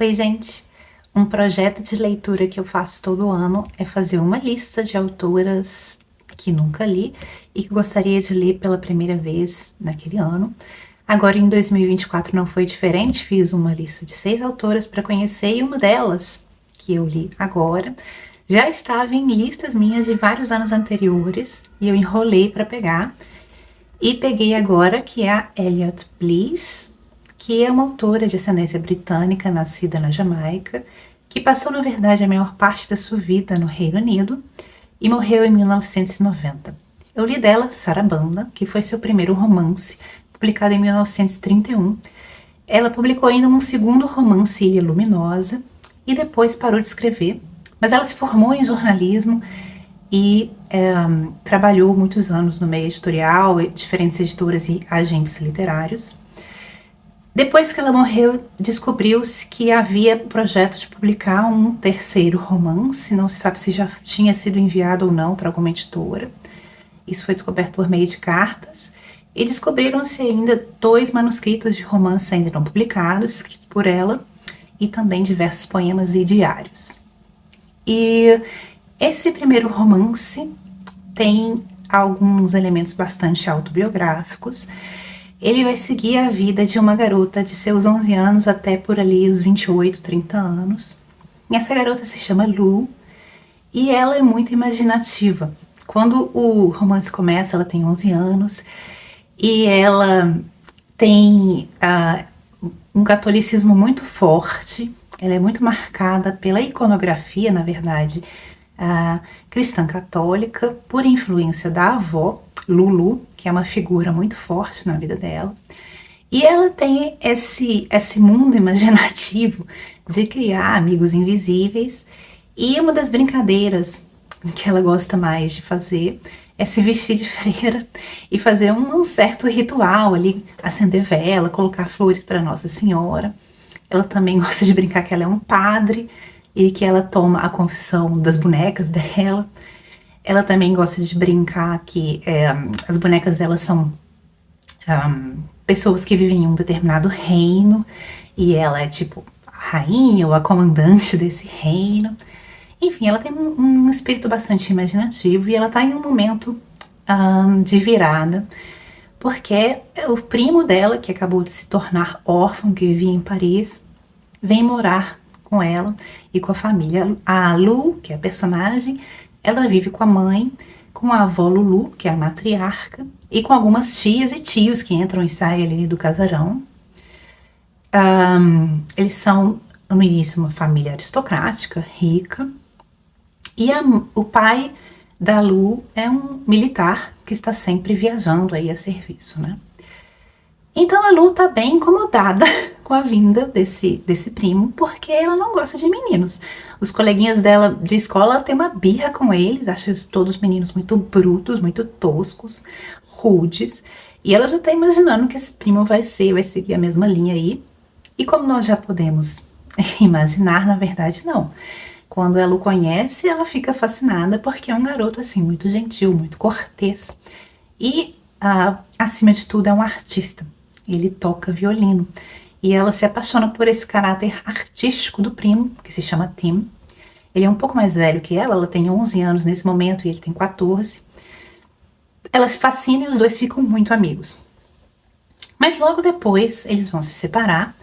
Oi, gente! Um projeto de leitura que eu faço todo ano é fazer uma lista de autoras que nunca li e que gostaria de ler pela primeira vez naquele ano. Agora, em 2024, não foi diferente, fiz uma lista de 6 autoras para conhecer e uma delas, que eu li agora, já estava em listas minhas de vários anos anteriores e eu enrolei para pegar. E peguei agora, que é a Elliot Bliss, que é uma autora de ascendência britânica, nascida na Jamaica, que passou, na verdade, a maior parte da sua vida no Reino Unido e morreu em 1990. Eu li dela Sarabanda, que foi seu primeiro romance, publicado em 1931. Ela publicou ainda um segundo romance, Ilha Luminosa, e depois parou de escrever, mas ela se formou em jornalismo e trabalhou muitos anos no meio editorial, diferentes editoras e agentes literários. Depois que ela morreu, descobriu-se que havia projeto de publicar um terceiro romance, não se sabe se já tinha sido enviado ou não para alguma editora. Isso foi descoberto por meio de cartas, e descobriram-se ainda 2 manuscritos de romance ainda não publicados, escritos por ela, e também diversos poemas e diários. E esse primeiro romance tem alguns elementos bastante autobiográficos. Ele vai seguir a vida de uma garota de seus 11 anos até por ali os 28, 30 anos. E essa garota se chama Lu e ela é muito imaginativa. Quando o romance começa, ela tem 11 anos e ela tem um catolicismo muito forte. Ela é muito marcada pela iconografia, na verdade, cristã católica, por influência da avó, Lulu, que é uma figura muito forte na vida dela. E ela tem esse mundo imaginativo de criar amigos invisíveis. E uma das brincadeiras que ela gosta mais de fazer é se vestir de freira e fazer um certo ritual ali, acender vela, colocar flores para Nossa Senhora. Ela também gosta de brincar que ela é um padre e que ela toma a confissão das bonecas dela. Ela também gosta de brincar que as bonecas dela são pessoas que vivem em um determinado reino e ela é tipo a rainha ou a comandante desse reino. Enfim, ela tem um espírito bastante imaginativo e ela tá em um momento de virada, porque o primo dela, que acabou de se tornar órfão, que vivia em Paris, vem morar com ela e com a família. A Lu, que é a personagem, ela vive com a mãe, com a avó Lulu, que é a matriarca, e com algumas tias e tios que entram e saem ali do casarão. Eles são, no início, uma família aristocrática, rica, e o pai da Lu é um militar que está sempre viajando aí a serviço, né? Então a Lu tá bem incomodada com a vinda desse primo, porque ela não gosta de meninos. Os coleguinhas dela de escola têm uma birra com eles, acham todos os meninos muito brutos, muito toscos, rudes, e ela já tá imaginando que esse primo vai seguir a mesma linha aí. E como nós já podemos imaginar, na verdade não. Quando ela o conhece, ela fica fascinada porque é um garoto assim muito gentil, muito cortês e acima de tudo é um artista. Ele toca violino e ela se apaixona por esse caráter artístico do primo, que se chama Tim. Ele é um pouco mais velho que ela tem 11 anos nesse momento e ele tem 14. Ela se fascina e os dois ficam muito amigos. Mas logo depois eles vão se separar,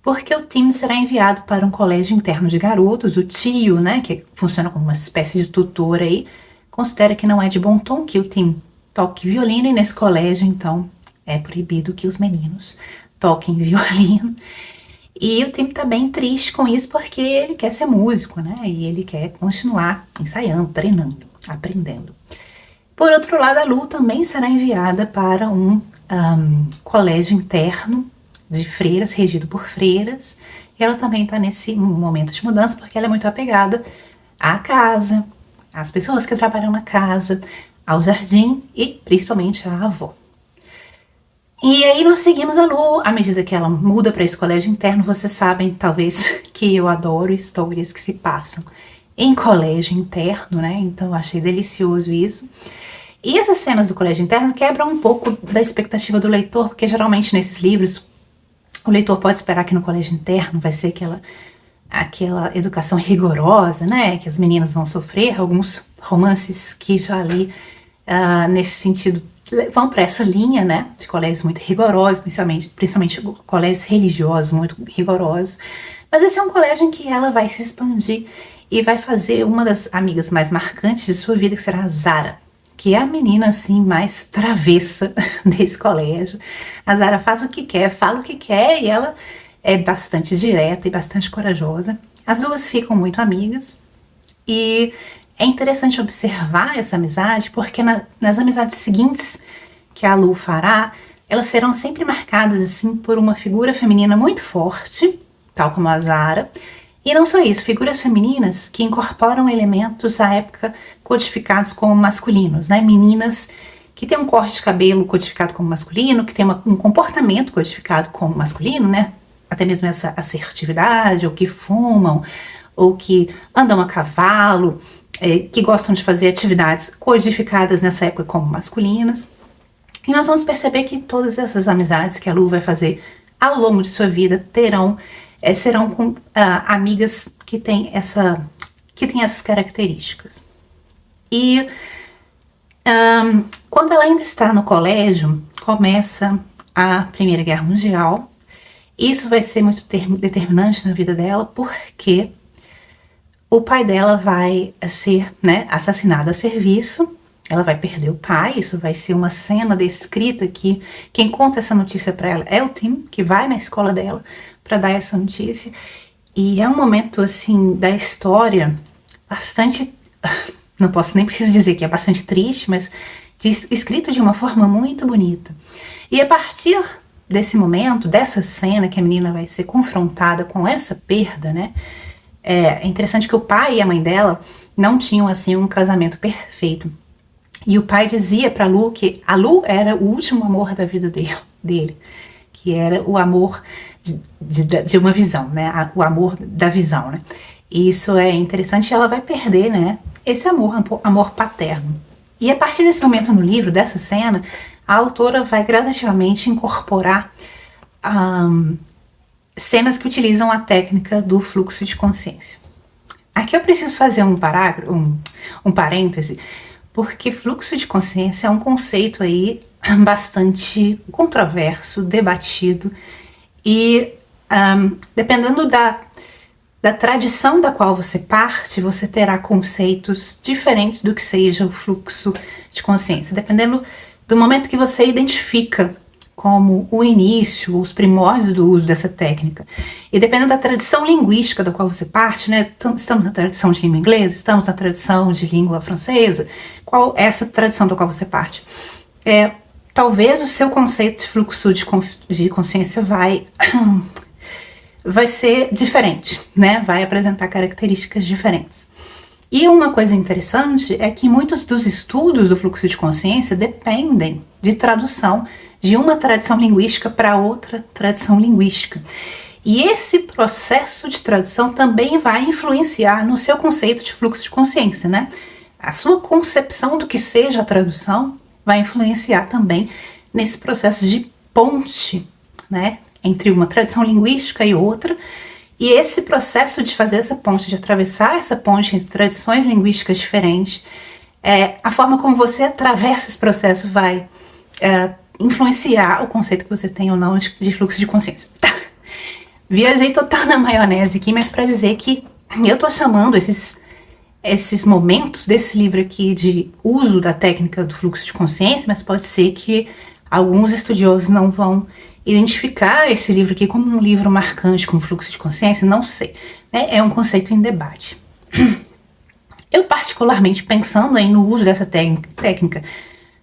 porque o Tim será enviado para um colégio interno de garotos. O tio, né, que funciona como uma espécie de tutor aí, considera que não é de bom tom que o Tim toque violino, e nesse colégio, então, é proibido que os meninos toquem violino. E o Tim tá bem triste com isso, porque ele quer ser músico, né, e ele quer continuar ensaiando, treinando, aprendendo. Por outro lado, a Lu também será enviada para um colégio interno de freiras, regido por freiras, e ela também está nesse momento de mudança, porque ela é muito apegada à casa, às pessoas que trabalham na casa, ao jardim e principalmente à avó. E aí nós seguimos a Lu, à medida que ela muda para esse colégio interno. Vocês sabem, talvez, que eu adoro histórias que se passam em colégio interno, né? Então eu achei delicioso isso. E essas cenas do colégio interno quebram um pouco da expectativa do leitor, porque geralmente nesses livros O leitor pode esperar que no colégio interno vai ser aquela educação rigorosa, né, que as meninas vão sofrer. Alguns romances que já li nesse sentido vão para essa linha, né, de colégios muito rigorosos, principalmente colégios religiosos muito rigorosos. Mas esse é um colégio em que ela vai se expandir e vai fazer uma das amigas mais marcantes de sua vida, que será a Zara, que é a menina assim mais travessa desse colégio. A Zara faz o que quer, fala o que quer, e ela é bastante direta e bastante corajosa. As duas ficam muito amigas, e é interessante observar essa amizade, porque nas amizades seguintes que a Lu fará, elas serão sempre marcadas assim por uma figura feminina muito forte, tal como a Zara. E não só isso, figuras femininas que incorporam elementos à época codificados como masculinos, né? Meninas que têm um corte de cabelo codificado como masculino, que têm um comportamento codificado como masculino, né? Até mesmo essa assertividade, ou que fumam, ou que andam a cavalo, que gostam de fazer atividades codificadas nessa época como masculinas. E nós vamos perceber que todas essas amizades que a Lu vai fazer ao longo de sua vida serão com amigas que têm essas características. E quando ela ainda está no colégio, começa a Primeira Guerra Mundial. Isso vai ser muito determinante na vida dela, porque o pai dela vai ser, né, assassinado a serviço. Ela vai perder o pai. Isso vai ser uma cena descrita que quem conta essa notícia para ela é o Tim, que vai na escola dela para dar essa notícia. E é um momento assim da história bastante, não posso nem preciso dizer que é bastante triste, mas escrito de uma forma muito bonita. E a partir desse momento, dessa cena que a menina vai ser confrontada com essa perda, né? É interessante que o pai e a mãe dela não tinham assim um casamento perfeito. E o pai dizia para Lu que a Lu era o último amor da vida dele, que era o amor de uma visão, né? O amor da visão, né? E isso é interessante, ela vai perder, né? Esse amor paterno. E a partir desse momento no livro, dessa cena, a autora vai gradativamente incorporar cenas que utilizam a técnica do fluxo de consciência. Aqui eu preciso fazer um parêntese, porque fluxo de consciência é um conceito aí bastante controverso, debatido, e dependendo da tradição da qual você parte, você terá conceitos diferentes do que seja o fluxo de consciência, dependendo do momento que você identifica como o início, os primórdios do uso dessa técnica. E dependendo da tradição linguística da qual você parte, né? Estamos na tradição de língua inglesa, estamos na tradição de língua francesa, qual é essa tradição da qual você parte? Talvez o seu conceito de fluxo de consciência vai ser diferente, né? Vai apresentar características diferentes. E uma coisa interessante é que muitos dos estudos do fluxo de consciência dependem de tradução de uma tradição linguística para outra tradição linguística. E esse processo de tradução também vai influenciar no seu conceito de fluxo de consciência, né? A sua concepção do que seja a tradução vai influenciar também nesse processo de ponte, né, entre uma tradição linguística e outra. E esse processo de fazer essa ponte, de atravessar essa ponte entre tradições linguísticas diferentes, a forma como você atravessa esse processo vai influenciar o conceito que você tem ou não de fluxo de consciência. Viajei total na maionese aqui, mas para dizer que eu tô chamando esses momentos desse livro aqui de uso da técnica do fluxo de consciência, mas pode ser que alguns estudiosos não vão identificar esse livro aqui como um livro marcante como fluxo de consciência, não sei, né? É um conceito em debate. Eu particularmente pensando aí no uso dessa técnica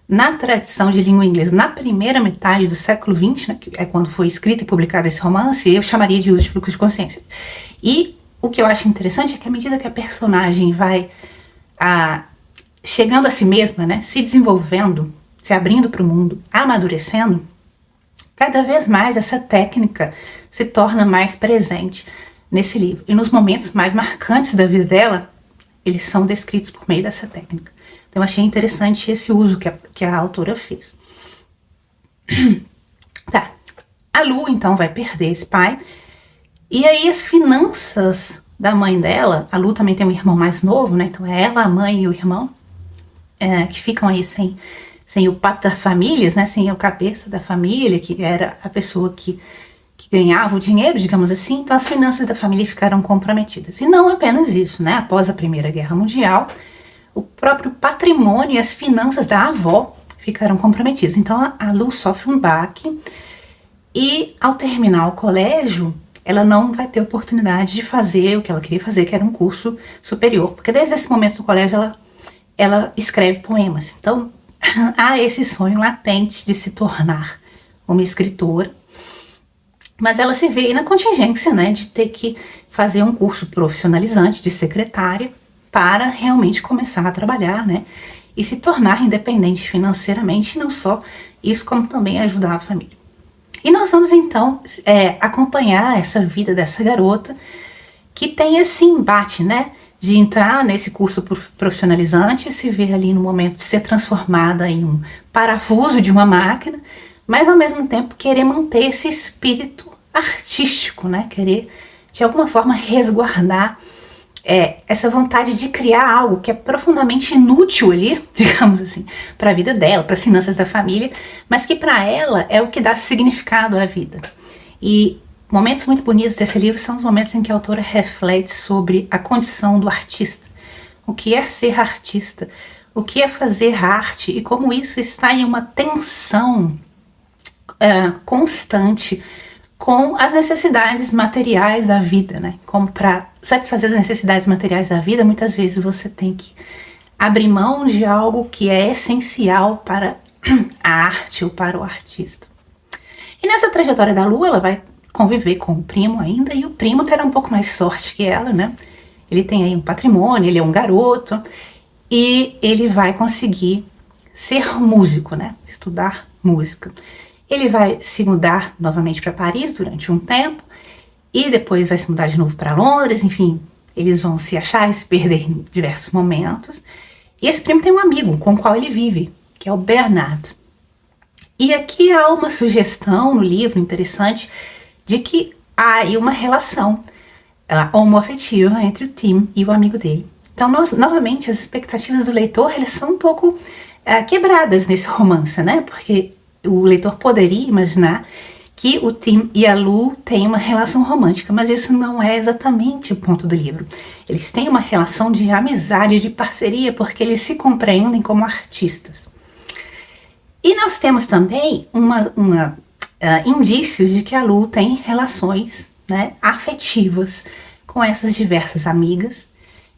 na tradição de língua inglesa, na primeira metade do século XX, né, que é quando foi escrito e publicado esse romance, eu chamaria de uso de fluxo de consciência. E o que eu acho interessante é que à medida que a personagem vai chegando a si mesma, né, se desenvolvendo, se abrindo para o mundo, amadurecendo, cada vez mais essa técnica se torna mais presente nesse livro. E nos momentos mais marcantes da vida dela, eles são descritos por meio dessa técnica. Então eu achei interessante esse uso que a autora fez. Tá. A Lu, então, vai perder esse pai. E aí as finanças da mãe dela, a Lu também tem um irmão mais novo, né? Então é ela, a mãe e o irmão, que ficam aí sem o pater familias, né? Sem o cabeça da família, que era a pessoa que ganhava o dinheiro, digamos assim. Então as finanças da família ficaram comprometidas. E não apenas isso, né? Após a Primeira Guerra Mundial, o próprio patrimônio e as finanças da avó ficaram comprometidas. Então a Lu sofre um baque e ao terminar o colégio, ela não vai ter oportunidade de fazer o que ela queria fazer, que era um curso superior, porque desde esse momento do colégio ela escreve poemas. Então há esse sonho latente de se tornar uma escritora, mas ela se vê na contingência, né, de ter que fazer um curso profissionalizante de secretária para realmente começar a trabalhar, né, e se tornar independente financeiramente, e não só isso, como também ajudar a família. E nós vamos então acompanhar essa vida dessa garota que tem esse embate, né, de entrar nesse curso profissionalizante, se ver ali no momento de ser transformada em um parafuso de uma máquina, mas ao mesmo tempo querer manter esse espírito artístico, né, querer de alguma forma resguardar essa vontade de criar algo que é profundamente inútil ali, digamos assim, para a vida dela, para as finanças da família, mas que para ela é o que dá significado à vida. E momentos muito bonitos desse livro são os momentos em que a autora reflete sobre a condição do artista, o que é ser artista, o que é fazer arte e como isso está em uma tensão constante com as necessidades materiais da vida, né? Como para satisfazer as necessidades materiais da vida, muitas vezes você tem que abrir mão de algo que é essencial para a arte ou para o artista. E nessa trajetória da Lu, ela vai conviver com o primo ainda, e o primo terá um pouco mais sorte que ela, né? Ele tem aí um patrimônio, ele é um garoto, e ele vai conseguir ser músico, né? Estudar música. Ele vai se mudar novamente para Paris durante um tempo e depois vai se mudar de novo para Londres, enfim, eles vão se achar e se perder em diversos momentos. E esse primo tem um amigo com o qual ele vive, que é o Bernard. E aqui há uma sugestão no livro interessante de que há aí uma relação homoafetiva entre o Tim e o amigo dele. Então, novamente, as expectativas do leitor elas são um pouco quebradas nesse romance, né? Porque o leitor poderia imaginar que o Tim e a Lu têm uma relação romântica, mas isso não é exatamente o ponto do livro. Eles têm uma relação de amizade, de parceria, porque eles se compreendem como artistas. E nós temos também indícios de que a Lu tem relações, né, afetivas com essas diversas amigas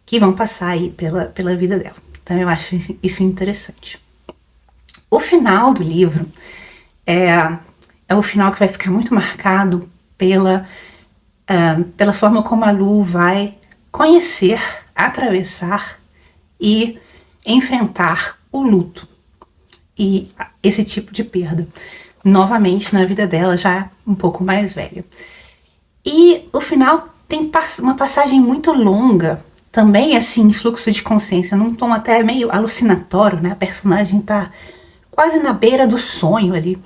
que vão passar aí pela vida dela. Então eu acho isso interessante. O final do livro é o final que vai ficar muito marcado pela forma como a Lu vai conhecer, atravessar e enfrentar o luto e esse tipo de perda novamente na vida dela, já um pouco mais velha. E o final tem uma passagem muito longa, também assim, fluxo de consciência, num tom até meio alucinatório, né? A personagem tá quase na beira do sonho ali,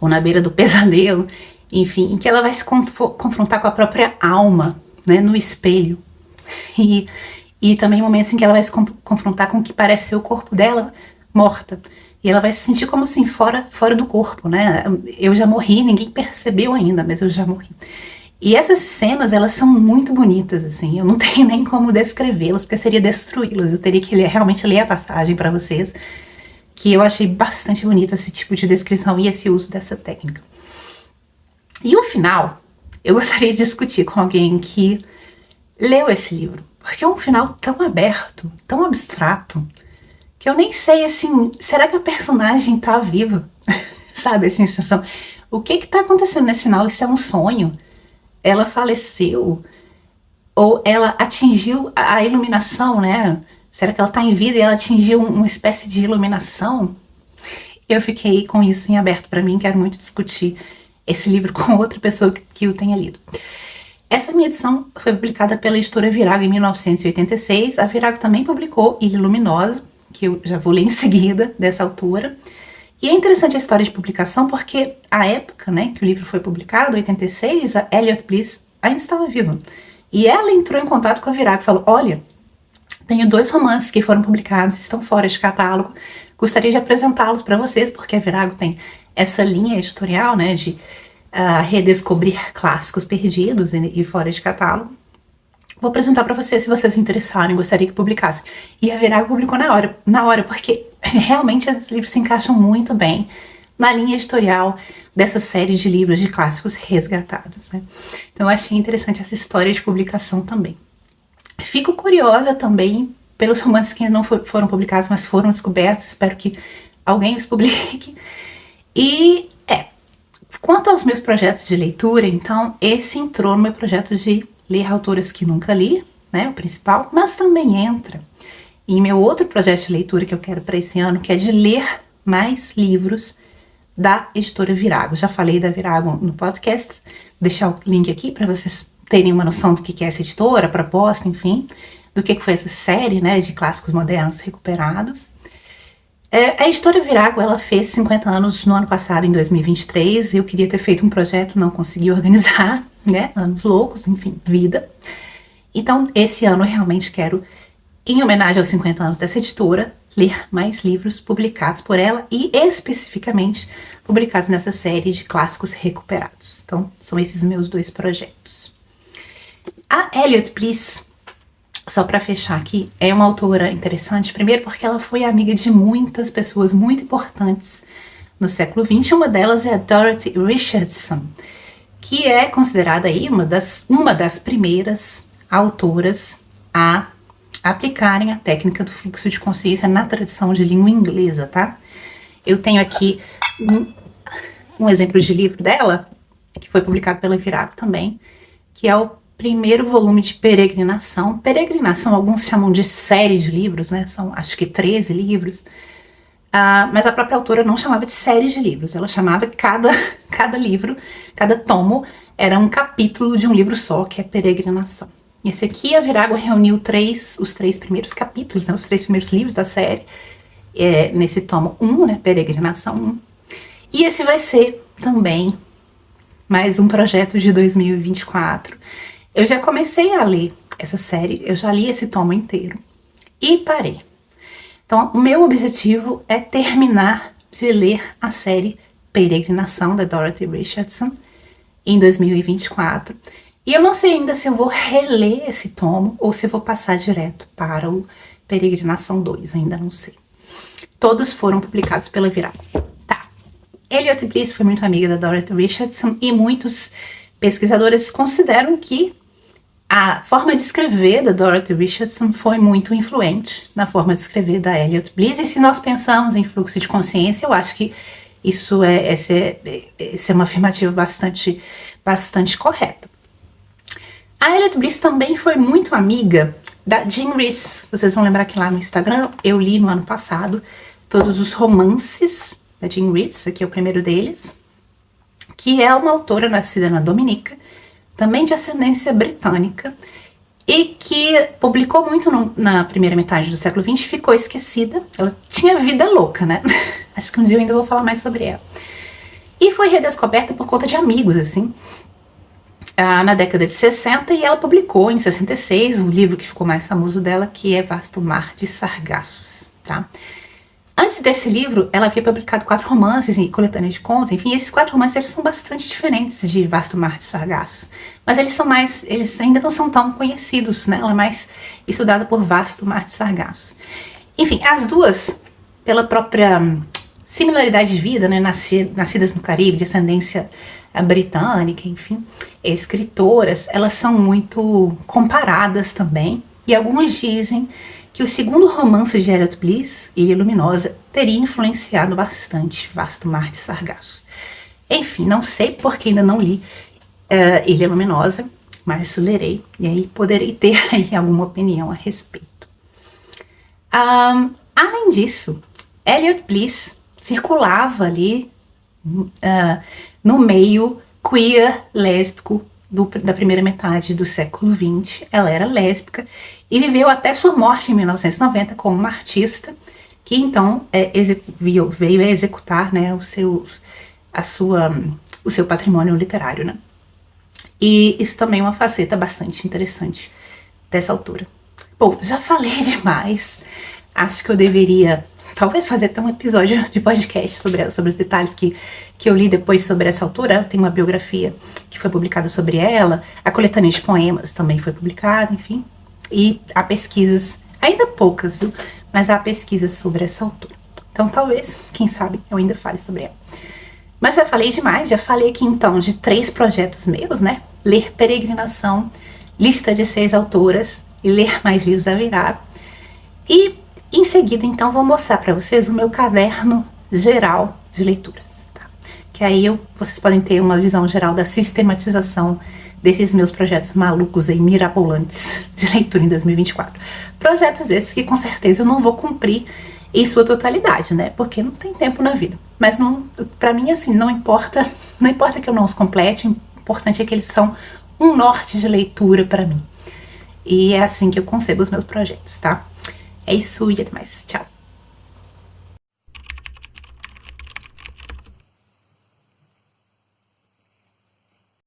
ou na beira do pesadelo, enfim, em que ela vai se confrontar com a própria alma, né, no espelho. E também momentos em que ela vai se confrontar com o que parece ser o corpo dela morta. E ela vai se sentir como assim, fora do corpo, né? Eu já morri, ninguém percebeu ainda, mas eu já morri. E essas cenas, elas são muito bonitas, assim, eu não tenho nem como descrevê-las, porque seria destruí-las. Eu teria que realmente ler a passagem para vocês, que eu achei bastante bonito esse tipo de descrição e esse uso dessa técnica. E o final, eu gostaria de discutir com alguém que leu esse livro, porque é um final tão aberto, tão abstrato, que eu nem sei, assim, será que a personagem tá viva? Sabe, a sensação, o que tá acontecendo nesse final? Isso é um sonho? Ela faleceu? Ou ela atingiu a iluminação, né? Será que ela tá em vida e ela atingiu uma espécie de iluminação? Eu fiquei com isso em aberto para mim, quero muito discutir esse livro com outra pessoa que o tenha lido. Essa minha edição foi publicada pela editora Virago em 1986. A Virago também publicou Ilha Luminosa, que eu já vou ler em seguida, dessa autora. E é interessante a história de publicação porque a época, né, que o livro foi publicado, em 86, a Elliot Bliss ainda estava viva. E ela entrou em contato com a Virago e falou, olha, tenho 2 romances que foram publicados, estão fora de catálogo, gostaria de apresentá-los para vocês, porque a Virago tem essa linha editorial, né, de redescobrir clássicos perdidos e fora de catálogo. Vou apresentar para vocês, se vocês se interessarem, gostaria que publicassem. E a Virago publicou na hora, porque realmente esses livros se encaixam muito bem na linha editorial dessa série de livros de clássicos resgatados, né? Então eu achei interessante essa história de publicação também. Fico curiosa também pelos romances que ainda não foram publicados, mas foram descobertos, espero que alguém os publique. E quanto aos meus projetos de leitura, então esse entrou no meu projeto de ler autoras que nunca li, né, o principal, mas também entra em meu outro projeto de leitura que eu quero para esse ano, que é de ler mais livros da editora Virago. Já falei da Virago no podcast, vou deixar o link aqui para vocês terem uma noção do que é essa editora, a proposta, enfim, do que foi essa série, né, de clássicos modernos recuperados. A editora Virago, ela fez 50 anos no ano passado, em 2023, eu queria ter feito um projeto, não consegui organizar, né, anos loucos, enfim, vida. Então, esse ano eu realmente quero, em homenagem aos 50 anos dessa editora, ler mais livros publicados por ela e especificamente publicados nessa série de clássicos recuperados. Então, são esses meus 2 projetos. A Elliot Bliss, só para fechar aqui, é uma autora interessante, primeiro porque ela foi amiga de muitas pessoas muito importantes no século XX, uma delas é a Dorothy Richardson, que é considerada aí uma das primeiras autoras a aplicarem a técnica do fluxo de consciência na tradição de língua inglesa, tá? Eu tenho aqui um exemplo de livro dela, que foi publicado pela Virago também, que é o primeiro volume de Peregrinação. Peregrinação, alguns chamam de série de livros, né? São, acho que 13 livros. Mas a própria autora não chamava de série de livros. Ela chamava cada livro, cada tomo, era um capítulo de um livro só, que é Peregrinação. E esse aqui, a Virago reuniu os 3 primeiros capítulos, né? Os 3 primeiros livros da série, nesse tomo 1, né? Peregrinação 1. E esse vai ser também mais um projeto de 2024. Eu já comecei a ler essa série, eu já li esse tomo inteiro e parei. Então, o meu objetivo é terminar de ler a série Peregrinação, da Dorothy Richardson, em 2024. E eu não sei ainda se eu vou reler esse tomo ou se eu vou passar direto para o Peregrinação 2, ainda não sei. Todos foram publicados pela Virago. Tá. Elliot Bliss foi muito amiga da Dorothy Richardson e muitos pesquisadores consideram que a forma de escrever da Dorothy Richardson foi muito influente na forma de escrever da Elliot Bliss, e se nós pensamos em fluxo de consciência, eu acho que essa é uma afirmativa bastante correta. A Elliot Bliss também foi muito amiga da Jean Rhys. Vocês vão lembrar que lá no Instagram eu li no ano passado todos os romances da Jean Rhys, aqui é o primeiro deles, que é uma autora nascida na Dominica, também de ascendência britânica, e que publicou muito na primeira metade do século XX, ficou esquecida. Ela tinha vida louca, né? Acho que um dia eu ainda vou falar mais sobre ela. E foi redescoberta por conta de amigos, assim, na década de 60, e ela publicou em 66 o livro que ficou mais famoso dela, que é Vasto Mar de Sargassos, tá? Antes desse livro, ela havia publicado 4 romances e coletâneas de contos, enfim, esses 4 romances eles são bastante diferentes de Vasto Mar de Sargassos, mas eles ainda não são tão conhecidos, né? Ela é mais estudada por Vasto Mar de Sargassos. Enfim, as duas, pela própria similaridade de vida, né? Nascidas no Caribe, de ascendência britânica, enfim, escritoras, elas são muito comparadas também, e alguns dizem que o segundo romance de Elliot Bliss, Ilha Luminosa, teria influenciado bastante Vasto Mar de Sargassos. Enfim, não sei porque ainda não li Ilha Luminosa, mas lerei, e aí poderei ter aí alguma opinião a respeito. Além disso, Elliot Bliss circulava ali no meio queer, lésbico, da primeira metade do século XX. Ela era lésbica e viveu até sua morte em 1990 como uma artista que então veio a executar, né, o seu patrimônio literário, né? E isso também é uma faceta bastante interessante dessa autora. Bom, já falei demais. Acho que eu deveria talvez fazer até um episódio de podcast sobre os detalhes que eu li depois sobre essa autora. Tem uma biografia que foi publicada sobre ela, a coletânea de poemas também foi publicada, enfim. E há pesquisas, ainda poucas, viu? Mas há pesquisas sobre essa autora. Então talvez, quem sabe, eu ainda fale sobre ela. Mas já falei demais, já falei aqui então de 3 projetos meus, né? Ler Peregrinação, lista de 6 autoras e ler mais livros da Virago. E em seguida, então, vou mostrar para vocês o meu caderno geral de leituras, tá? Que aí vocês podem ter uma visão geral da sistematização desses meus projetos malucos e mirabolantes de leitura em 2024. Projetos esses que com certeza eu não vou cumprir em sua totalidade, né? Porque não tem tempo na vida. Mas para mim, assim, não importa que eu não os complete, o importante é que eles são um norte de leitura para mim. E é assim que eu concebo os meus projetos, tá? É isso e até mais. Tchau!